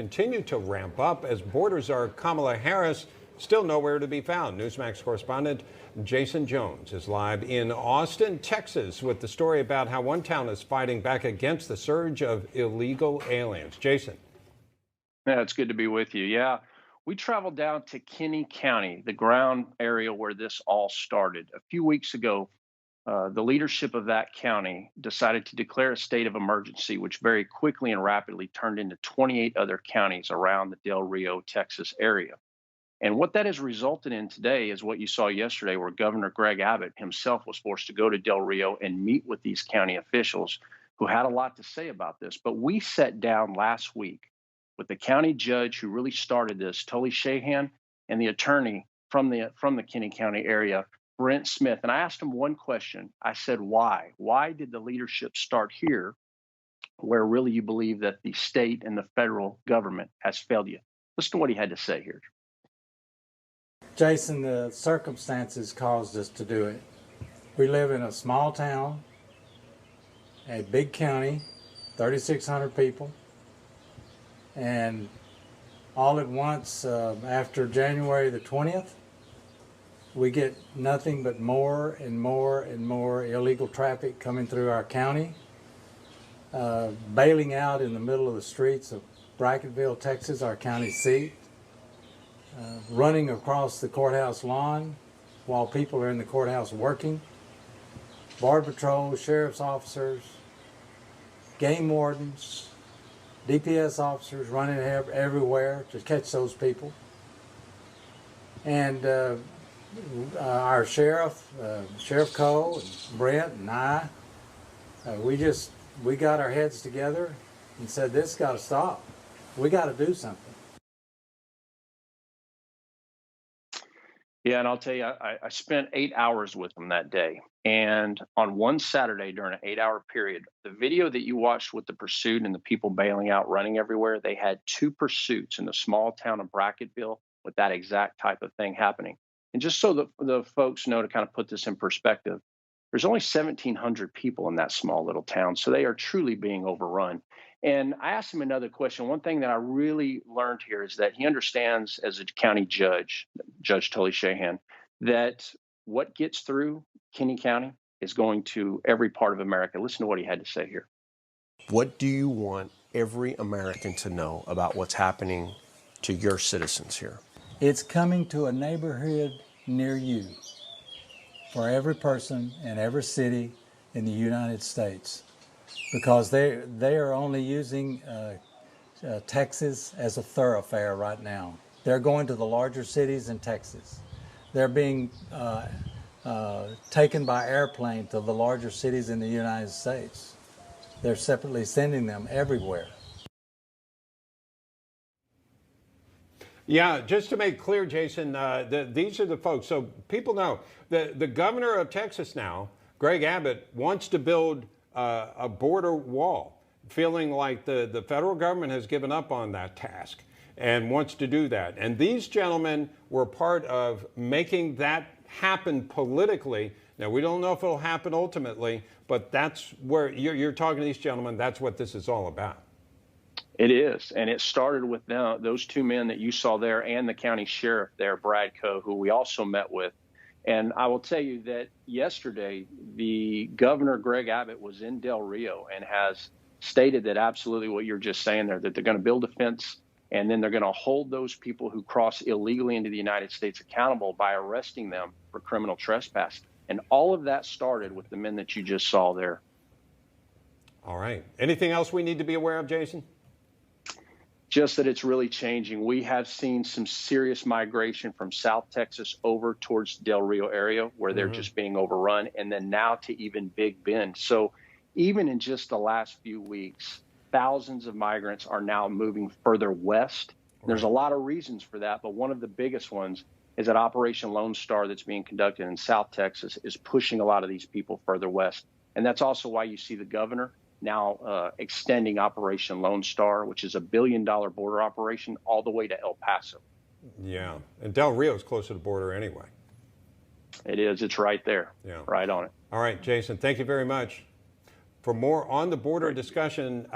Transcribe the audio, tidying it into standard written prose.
Continue to ramp up as border czar Kamala Harris still nowhere to be found. NEWSMAX correspondent Jaeson Jones is live in Austin, Texas, with the story about how one town is fighting back against the surge of illegal aliens. Jaeson. Yeah, it's good to be with you. Yeah, we traveled down to Kinney County, the ground area where this all started. A few weeks ago, the leadership of that county decided to declare a state of emergency, which very quickly and rapidly turned into 28 other counties around the Del Rio, Texas area. And what that has resulted in today is what you saw yesterday, where Governor Greg Abbott himself was forced to go to Del Rio and meet with these county officials who had a lot to say about this. But we sat down last week with the county judge who really started this, Tully Shahan, and the attorney from the Kinney County area, Brent Smith. And I asked him one question. I said, why? Why did the leadership start here, where really you believe that the state and the federal government has failed you? Listen to what he had to say here. Jaeson, the circumstances caused us to do it. We live in a small town, a big county, 3,600 people, and all at once, after January the 20th, we get nothing but more and more and more illegal traffic coming through our county, bailing out in the middle of the streets of Brackettville, Texas, our county seat, running across the courthouse lawn while people are in the courthouse working, Border Patrol, sheriff's officers, game wardens, DPS officers running everywhere to catch those people. And our sheriff, Sheriff Cole, and Brent, and I, we got our heads together and said, this got to stop. We got to do something. Yeah, and I'll tell you, I spent 8 hours with them that day. And on one Saturday during an 8-hour period, the video that you watched with the pursuit and the people bailing out, running everywhere, they had 2 pursuits in the small town of Brackettville with that exact type of thing happening. And just so the folks know, to kind of put this in perspective, there's only 1,700 people in that small little town, so they are truly being overrun. And I asked him another question. One thing that I really learned here is that he understands, as a county judge, Judge Tully Shahan, that what gets through Kinney County is going to every part of America. Listen to what he had to say here. What do you want every American to know about what's happening to your citizens here? It's coming to a neighborhood near you for every person in every city in the United States, because they are only using Texas as a thoroughfare right now. They're going to the larger cities in Texas. They're being taken by airplane to the larger cities in the United States. They're separately sending them everywhere. Yeah, just to make clear, Jaeson, these are the folks. So people know the governor of Texas now, Greg Abbott, wants to build a border wall, feeling like the federal government has given up on that task and wants to do that. And these gentlemen were part of making that happen politically. Now, we don't know if it'll happen ultimately, but that's where you're talking to these gentlemen. That's what this is all about. It is, and it started with those 2 men that you saw there and the county sheriff there, Brad Coe, who we also met with. And I will tell you that yesterday, the governor, Greg Abbott, was in Del Rio and has stated that absolutely what you're just saying there, that they're going to build a fence, and then they're going to hold those people who cross illegally into the United States accountable by arresting them for criminal trespass. And all of that started with the men that you just saw there. All right. Anything else we need to be aware of, Jaeson? Just that it's really changing. We have seen some serious migration from South Texas over towards Del Rio area, where they're just being overrun, and then now to even Big Bend. So even in just the last few weeks, thousands of migrants are now moving further west. There's a lot of reasons for that, but one of the biggest ones is that Operation Lone Star that's being conducted in South Texas is pushing a lot of these people further west. And that's also why you see the governor now extending Operation Lone Star, which is a $1 billion border operation, all the way to El Paso. Yeah, and Del Rio is close to the border anyway. It is. It's right there. Yeah. Right on it. All right, Jaeson, thank you very much. For more on the border discussion,